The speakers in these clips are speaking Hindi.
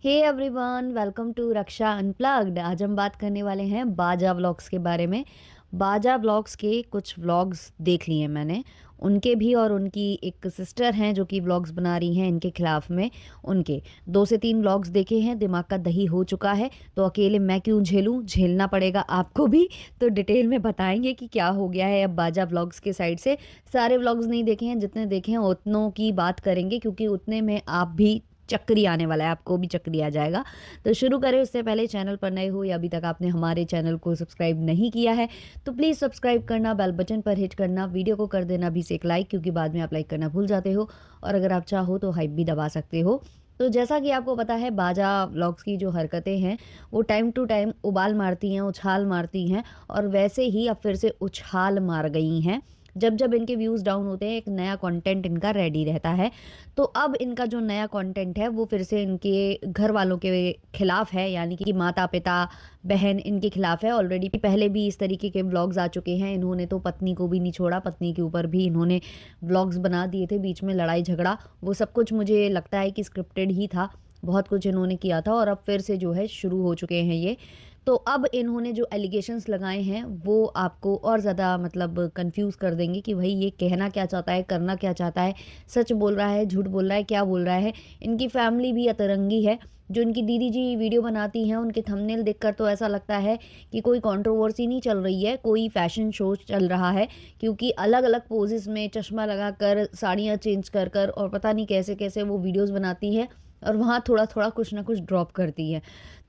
Hey everyone, welcome to Raksha unplugged. आज हम बात करने वाले हैं बाजा व्लॉग्स के बारे में। बाजा व्लॉग्स के कुछ व्लॉग्स देख लिए मैंने, उनके भी और उनकी एक सिस्टर हैं जो कि व्लॉग्स बना रही हैं इनके खिलाफ में। उनके 2 से 3 व्लॉग्स देखे हैं, दिमाग का दही हो चुका है। तो अकेले मैं क्यों झेलूं, झेलना पड़ेगा आपको भी। तो डिटेल में बताएंगे कि क्या हो गया है अब बाजा व्लॉग्स के साइड से। सारे व्लॉग्स नहीं देखे हैं, जितने देखे हैं उतनों की बात करेंगे, क्योंकि उतने में आप भी चक्री आने वाला है, आपको भी चक्री आ जाएगा। तो शुरू करें उससे पहले, चैनल पर नए हो या अभी तक आपने हमारे चैनल को सब्सक्राइब नहीं किया है तो प्लीज़ सब्सक्राइब करना, बेल बटन पर हिट करना, वीडियो को कर देना भी से एक लाइक, क्योंकि बाद में आप लाइक करना भूल जाते हो। और अगर आप चाहो तो हाइप भी दबा सकते हो। तो जैसा कि आपको पता है, बाजा व्लॉग्स की जो हरकतें हैं वो टाइम टू टाइम उबाल मारती हैं, उछाल मारती हैं, और वैसे ही अब फिर से उछाल मार गई हैं। जब जब इनके व्यूज़ डाउन होते हैं, एक नया कंटेंट इनका रेडी रहता है। तो अब इनका जो नया कंटेंट है वो फिर से इनके घर वालों के खिलाफ है, यानी कि माता पिता बहन इनके खिलाफ है। ऑलरेडी पहले भी इस तरीके के व्लॉग्स आ चुके हैं। इन्होंने तो पत्नी को भी नहीं छोड़ा, पत्नी के ऊपर भी इन्होंने व्लॉग्स बना दिए थे, बीच में लड़ाई झगड़ा, वो सब कुछ मुझे लगता है कि स्क्रिप्टेड ही था। बहुत कुछ इन्होंने किया था और अब फिर से जो है शुरू हो चुके हैं ये। तो अब इन्होंने जो एलिगेशंस लगाए हैं वो आपको और ज़्यादा मतलब कंफ्यूज कर देंगे कि भाई ये कहना क्या चाहता है, करना क्या चाहता है, सच बोल रहा है, झूठ बोल रहा है, क्या बोल रहा है। इनकी फैमिली भी अतरंगी है। जो इनकी दीदी जी वीडियो बनाती हैं, उनके थंबनेल देखकर तो ऐसा लगता है कि कोई कंट्रोवर्सी नहीं चल रही है, कोई फैशन शो चल रहा है। क्योंकि अलग अलग पोजेस में चश्मा लगाकर, साड़ियाँ चेंज कर कर, और पता नहीं कैसे कैसे वो वीडियोस बनाती है, और वहाँ थोड़ा थोड़ा कुछ ना कुछ ड्रॉप करती है।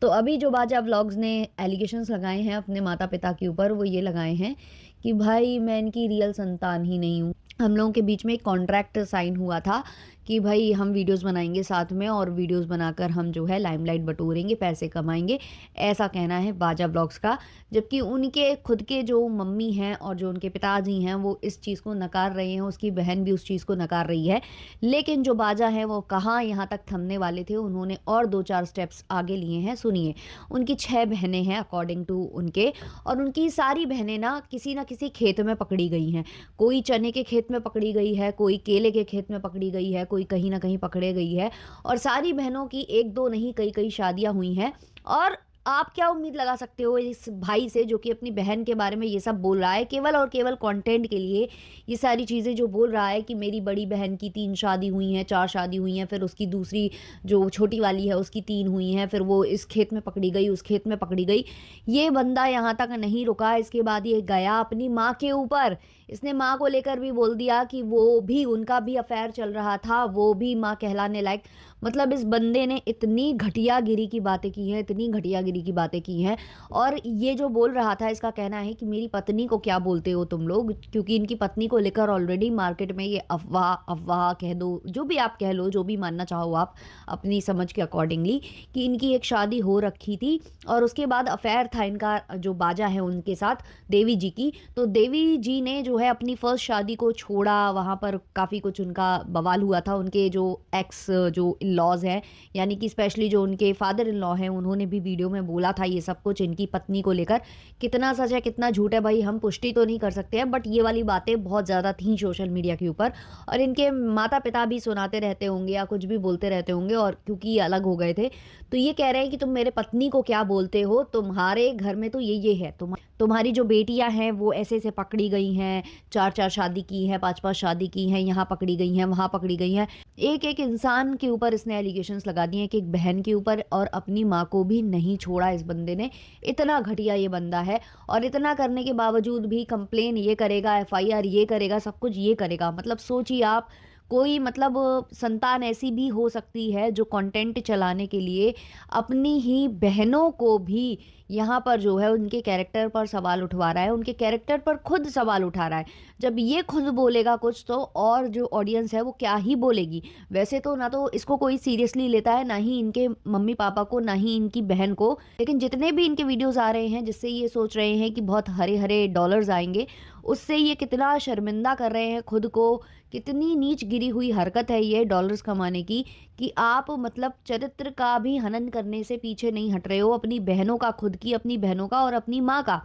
तो अभी जो बाजा व्लॉग्स ने एलिगेशंस लगाए हैं अपने माता पिता के ऊपर, वो ये लगाए हैं कि भाई मैं इनकी रियल संतान ही नहीं हूँ। हम लोगों के बीच में एक कॉन्ट्रैक्ट साइन हुआ था कि भाई हम वीडियोस बनाएंगे साथ में, और वीडियोस बनाकर हम जो है लाइमलाइट बटोरेंगे, पैसे कमाएंगे, ऐसा कहना है बाजा व्लॉग्स का। जबकि उनके खुद के जो मम्मी हैं और जो उनके पिताजी हैं वो इस चीज़ को नकार रहे हैं, उसकी बहन भी उस चीज़ को नकार रही है। लेकिन जो बाजा है वो कहाँ यहाँ तक थमने वाले थे, उन्होंने और 2-4 स्टेप्स आगे लिए हैं। सुनिए, उनकी 6 बहनें हैं अकॉर्डिंग टू उनके, और उनकी सारी बहनें ना किसी खेत में पकड़ी गई हैं। कोई चने के खेत में पकड़ी गई है, कोई केले के खेत में पकड़ी गई है, कोई कहीं ना कहीं पकड़े गई है। और सारी बहनों की एक दो नहीं, कई कई शादियां हुई हैं। और आप क्या उम्मीद लगा सकते हो इस भाई से जो कि अपनी बहन के बारे में ये सब बोल रहा है, केवल और केवल कंटेंट के लिए। ये सारी चीज़ें जो बोल रहा है कि मेरी बड़ी बहन की 3 शादी हुई हैं, 4 शादी हुई हैं, फिर उसकी दूसरी जो छोटी वाली है उसकी 3 हुई हैं, फिर वो इस खेत में पकड़ी गई, उस खेत में पकड़ी गई। ये बंदा यहाँ तक नहीं रुका, इसके बाद ये गया अपनी माँ के ऊपर। इसने माँ को लेकर भी बोल दिया कि वो भी, उनका भी अफेयर चल रहा था, वो भी माँ कहलाने लायक। मतलब इस बंदे ने इतनी घटियागिरी की बातें की हैं, इतनी घटियागिरी की बातें की हैं। और ये जो बोल रहा था, इसका कहना है कि मेरी पत्नी को क्या बोलते हो तुम लोग, क्योंकि इनकी पत्नी को लेकर ऑलरेडी मार्केट में ये अफवाह अफवाह कह दो, जो भी आप कह लो, जो भी मानना चाहो आप अपनी समझ के अकॉर्डिंगली, कि इनकी एक शादी हो रखी थी और उसके बाद अफेयर था इनका जो बाजा है उनके साथ, देवी जी की। तो देवी जी ने जो है अपनी फर्स्ट शादी को छोड़ा, वहाँ पर काफ़ी कुछ उनका बवाल हुआ था। उनके जो एक्स जो इन लॉज हैं, यानी कि स्पेशली जो उनके फादर इन लॉ हैं, उन्होंने भी वीडियो में बोला था ये सब कुछ इनकी पत्नी को लेकर। कितना सच है कितना झूठ है भाई हम पुष्टि तो नहीं कर सकते हैं, बट ये वाली बातें बहुत ज़्यादा थी सोशल मीडिया के ऊपर। और इनके माता पिता भी सुनाते रहते होंगे या कुछ भी बोलते रहते होंगे, और क्योंकि ये अलग हो गए थे तो ये कह रहे हैं कि तुम मेरे पत्नी को क्या बोलते हो, तुम्हारे घर में तो ये है, तुम्हारी जो बेटियां हैं वो ऐसे ऐसे पकड़ी गई हैं, 4-4 शादी की हैं, 5-5 शादी की हैं, यहाँ पकड़ी गई हैं, वहाँ पकड़ी गई हैं। एक एक इंसान के ऊपर इसने एलिगेशंस लगा दिए, एक एक बहन के ऊपर, और अपनी माँ को भी नहीं छोड़ा इस बंदे ने। इतना घटिया ये बंदा है। और इतना करने के बावजूद भी कंप्लेन ये करेगा, एफआईआर ये करेगा, सब कुछ ये करेगा। मतलब सोचिए आप, कोई मतलब संतान ऐसी भी हो सकती है जो कंटेंट चलाने के लिए अपनी ही बहनों को भी यहाँ पर जो है उनके कैरेक्टर पर सवाल उठवा रहा है, उनके कैरेक्टर पर खुद सवाल उठा रहा है। जब ये खुद बोलेगा कुछ तो और जो ऑडियंस है वो क्या ही बोलेगी। वैसे तो ना तो इसको कोई सीरियसली लेता है, ना ही इनके मम्मी पापा को, ना ही इनकी बहन को। लेकिन जितने भी इनके वीडियोस आ रहे हैं जिससे ये सोच रहे हैं कि बहुत हरे हरे डॉलर्स आएंगे, उससे ये कितना शर्मिंदा कर रहे हैं खुद को। कितनी नीच गिरी हुई हरकत है ये डॉलर्स कमाने की, कि आप मतलब चरित्र का भी हनन करने से पीछे नहीं हट रहे हो, अपनी बहनों का, खुद की अपनी बहनों का और अपनी माँ का।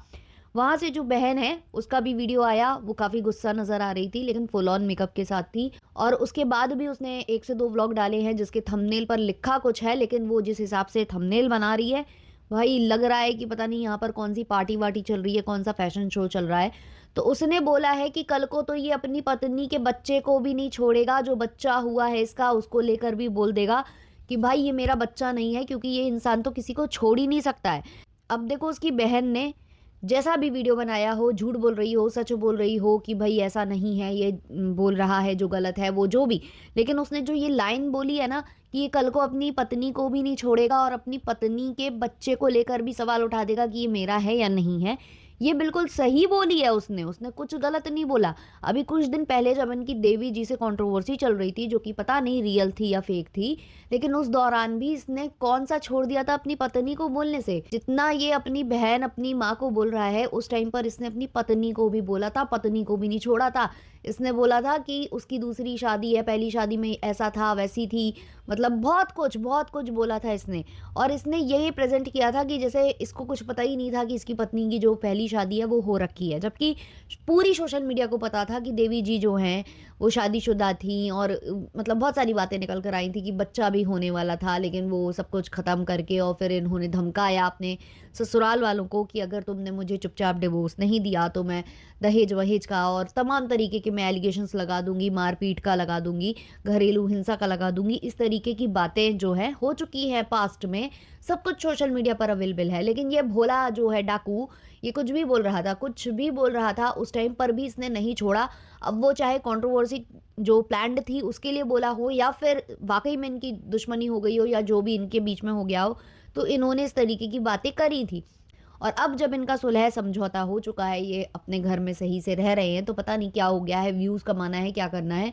वहाँ से जो बहन है उसका भी वीडियो आया, वो काफ़ी गुस्सा नज़र आ रही थी लेकिन फुल ऑन मेकअप के साथ थी और उसके बाद भी उसने 1 से 2 व्लॉग डाले हैं जिसके थंबनेल पर लिखा कुछ है लेकिन वो जिस हिसाब से थंबनेल बना रही है, भाई लग रहा है कि पता नहीं यहाँ पर कौन-सी पार्टी-वार्टी चल रही है, कौन-सा फैशन शो चल रहा है। तो उसने बोला है कि कल को तो ये अपनी पत्नी के बच्चे को भी नहीं छोड़ेगा, जो बच्चा हुआ है इसका उसको लेकर भी बोल देगा कि भाई ये मेरा बच्चा नहीं है क्योंकि ये इंसान तो किसी को छोड़ ही नहीं सकता है। अब देखो उसकी बहन ने जैसा भी वीडियो बनाया हो, झूठ बोल रही हो, सच बोल रही हो कि भई ऐसा नहीं है, ये बोल रहा है जो गलत है, वो जो भी। लेकिन उसने जो ये लाइन बोली है ना कि ये कल को अपनी पत्नी को भी नहीं छोड़ेगा और अपनी पत्नी के बच्चे को लेकर भी सवाल उठा देगा कि ये मेरा है या नहीं है। ये बिल्कुल सही बोली है उसने कुछ गलत नहीं बोला। अभी कुछ दिन पहले जब इनकी देवी जी से कंट्रोवर्सी चल रही थी, जो कि पता नहीं रियल थी या फेक थी, लेकिन उस दौरान भी इसने कौन-सा छोड़ दिया था अपनी पत्नी को बोलने से। जितना ये अपनी बहन, अपनी माँ को बोल रहा है, उस टाइम पर इसने अपनी पत्नी को भी बोला था, पत्नी को भी नहीं छोड़ा था। इसने बोला था कि उसकी दूसरी शादी है, पहली शादी में ऐसा था, वैसी थी, मतलब बहुत कुछ बोला था इसने। और इसने यही प्रेज़ेंट किया था कि जैसे इसको कुछ पता ही नहीं था कि इसकी पत्नी की जो पहली शादी है वो हो रखी है। जबकि पूरी सोशल मीडिया को पता था कि देवी जी जो हैं वो शादीशुदा थीं और मतलब बहुत सारी बातें निकल कर आई थी कि बच्चा भी होने वाला था, लेकिन वो सब कुछ ख़त्म करके और फिर इन्होंने धमकाया अपने ससुराल वालों को कि अगर तुमने मुझे चुपचाप डिवोर्स नहीं दिया तो मैं दहेज-वहेज का और तमाम तरीके के मैं एलिगेशंस लगा दूँगी, मार-पीट का लगा दूँगी, घरेलू हिंसा का लगा दूँगी। इस तरीके की बातें जो हैं हो चुकी हैं पास्ट में, सब कुछ सोशल मीडिया पर अवेलेबल है। लेकिन ये भोला जो है डाकू, ये कुछ भी बोल रहा था, उस टाइम पर भी इसने नहीं छोड़ा। अब वो चाहे कंट्रोवर्सी जो प्लान्ड थी उसके लिए बोला हो या फिर वाक़ई में इनकी दुश्मनी हो गई हो या जो भी इनके बीच में हो गया हो, तो इन्होंने इस तरीके की बातें करी थी। और अब जब इनका सुलह समझौता हो चुका है, ये अपने घर में सही से रह रहे हैं, तो पता नहीं क्या हो गया है, व्यूज़ कमाना है, क्या करना है,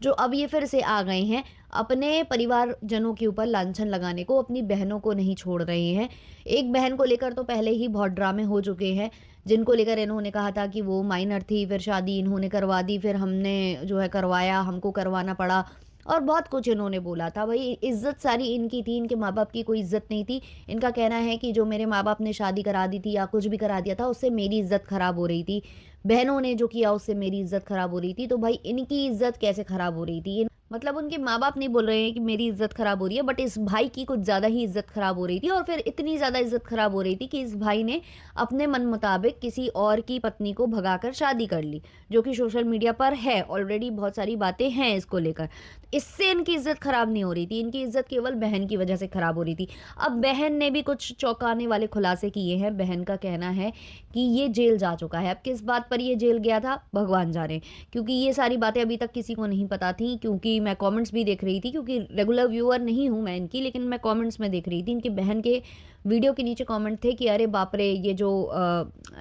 जो अब ये फिर से आ गए हैं, अपने परिवारजनों के ऊपर लांछन लगाने को, अपनी बहनों को नहीं छोड़ रहे हैं। एक बहन को लेकर तो पहले ही बहुत ड्रामे हो चुके हैं, जिनको लेकर इन्होंने कहा था कि वो माइनर थी, फिर शादी इन्होंने करवा दी, फिर हमने जो है करवाया, हमको करवाना पड़ा और बहुत कुछ इन्होंने बोला था। भई इज़्ज़त सारी इनकी थी, इनके माँ-बाप की कोई इज़्ज़त नहीं थी। इनका कहना है कि जो मेरे माँ-बाप ने शादी करा दी थी या कुछ भी करा दिया था, उससे मेरी इज़्ज़त खराब हो रही थी। बहनों ने जो किया उससे मेरी इज़्ज़त खराब हो रही थी, तो भाई इनकी इज़्ज़त कैसे खराब हो रही थी? मतलब उनके माँ-बाप नहीं बोल रहे हैं कि मेरी इज़्ज़त खराब हो रही है, बट इस भाई की कुछ ज़्यादा ही इज़्ज़त खराब हो रही थी और फिर इतनी ज़्यादा इज़्ज़त खराब हो रही थी कि इस भाई ने अपने मन मुताबिक किसी और की पत्नी को भगाकर शादी कर ली, जो कि सोशल मीडिया पर है, ऑलरेडी बहुत सारी बातें हैं इसको लेकर। इससे इनकी इज़्ज़त खराब नहीं हो रही थी, इनकी इज़्ज़त केवल बहन की वजह से खराब हो रही थी। अब बहन ने भी कुछ चौंकाने वाले खुलासे किए हैं। बहन का कहना है कि ये जेल जा चुका है। अब किस बात पर ये जेल गया था, भगवान जाने। क्योंकि ये सारी बातें अभी तक किसी को नहीं पता थी, क्योंकि मैं कमेंट्स भी देख रही थी, क्योंकि रेगुलर व्यूअर नहीं हूँ मैं इनकी, लेकिन मैं कमेंट्स में देख रही थी। इनकी बहन के वीडियो के नीचे कमेंट थे कि अरे बाप रे! ये जो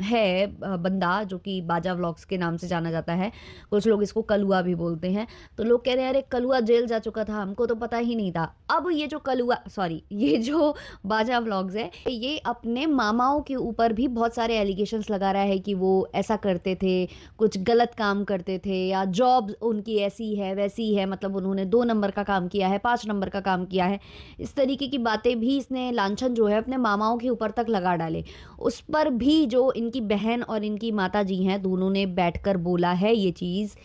है बंदा जो कि बाजा व्लॉग्स के नाम से जाना जाता है, कुछ लोग इसको कलुआ भी बोलते हैं। तो लोग कह रहे हैं अरे कलुआ जेल जा चुका था, हमको तो पता ही नहीं था। अब ये जो ये जो बाजा व्लॉग्स है, ये अपने मामाओं के ऊपर भी बहुत सारे एलिगेशंस लगा रहा है कि वो ऐसा करते थे, कुछ गलत काम करते थे या जॉब उनकी ऐसी है, वैसी है, मतलब उन्होंने 2 नंबर का काम किया है, 5 नंबर का काम किया है। इस तरीके की बातें भी इसने लांछन जो है अपने मामाओं के ऊपर तक लगा डाले। उस पर भी जो इनकी बहन और इनकी माताजी हैं, दोनों ने बैठकर बोला है ये चीज़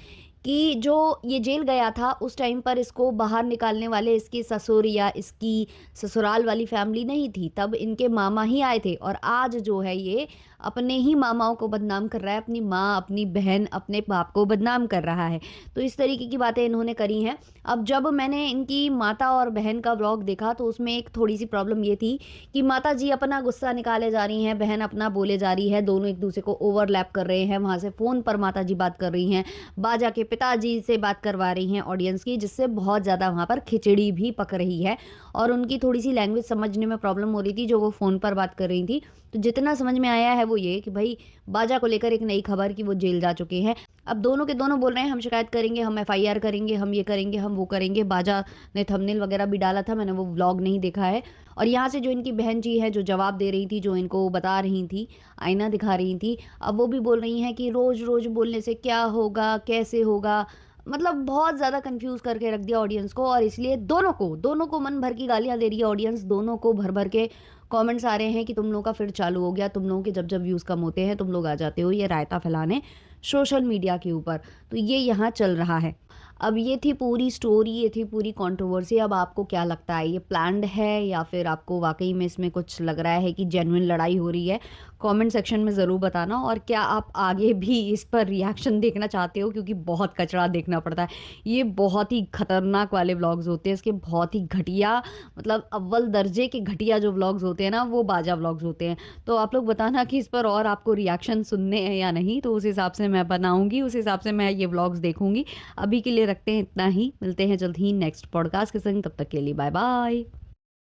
कि जो ये जेल गया था उस टाइम पर इसको बाहर निकालने वाले इसके ससुर या इसकी ससुराल वाली फैमिली नहीं थी, तब इनके मामा ही आए थे और आज जो है ये अपने ही मामाओं को बदनाम कर रहा है, अपनी माँ, अपनी बहन, अपने बाप को बदनाम कर रहा है। तो इस तरीके की बातें इन्होंने करी हैं। अब जब मैंने इनकी माता और बहन का व्लॉग देखा तो उसमें एक थोड़ी-सी प्रॉब्लम ये थी कि माताजी अपना गुस्सा निकाले जा रही हैं, बहन अपना बोले जा रही है, दोनों एक-दूसरे को ओवरलैप कर रहे हैं, वहाँ से फ़ोन पर माताजी बात कर रही हैं, बाजा के पिताजी से बात करवा रही हैं ऑडियंस की, जिससे बहुत ज़्यादा वहाँ पर खिचड़ी भी पक रही है और उनकी थोड़ी-सी लैंग्वेज समझने में प्रॉब्लम हो रही थी, जो वो फ़ोन पर बात कर रही थी। तो जितना समझ में आया है वो ये कि भई बाजा को लेकर एक नई खबर कि वो जेल जा चुके हैं। अब दोनों के दोनों बोल रहे हैं हम शिकायत करेंगे, हम एफआईआर करेंगे, हम ये करेंगे, हम वो करेंगे। बाजा ने थंबनेल वगैरह भी डाला था, मैंने वो व्लॉग नहीं देखा है। और यहाँ से जो इनकी बहन जी है, जो जवाब दे रही थी, जो इनको बता रही थी, आईना दिखा रही थी, अब वो भी बोल रही हैं कि रोज़-रोज़ बोलने से क्या होगा, कैसे होगा? मतलब बहुत ज़्यादा कन्फ्यूज़ करके रख दिया ऑडियंस को और इसलिए दोनों को मन भर की गालियाँ दे रही है ऑडियंस, दोनों को भर-भर के कमेंट्स आ रहे हैं कि तुम लोगों का फिर चालू हो गया, तुम लोगों के जब-जब व्यूज़ कम होते हैं तुम लोग आ जाते हो ये रायता फैलाने सोशल मीडिया के ऊपर। तो ये यहाँ चल रहा है। अब ये थी पूरी स्टोरी, ये थी पूरी कंट्रोवर्सी। अब आपको क्या लगता है, ये प्लान्ड है या फिर आपको वाक़ई में इसमें कुछ लग रहा है कि जेन्युइन लड़ाई हो रही है? कमेंट सेक्शन में ज़रूर बताना, और क्या आप आगे भी इस पर रिएक्शन देखना चाहते हो, क्योंकि बहुत कचरा देखना पड़ता है। ये बहुत ही खतरनाक वाले व्लॉग्स होते हैं, इसके बहुत ही घटिया, मतलब अव्वल दर्जे के घटिया जो व्लॉग्स होते हैं ना, वो बाजा व्लॉग्स होते हैं। तो आप लोग बताना कि इस पर और आपको रिएक्शन सुनने हैं या नहीं, तो उस हिसाब से मैं बनाऊँगी, उस हिसाब से मैं ये व्लॉग्स देखूँगी। अभी के लिए रखते हैं इतना ही, मिलते हैं जल्द ही नेक्स्ट पॉडकास्ट के संग, तब तक के लिए बाय बाय।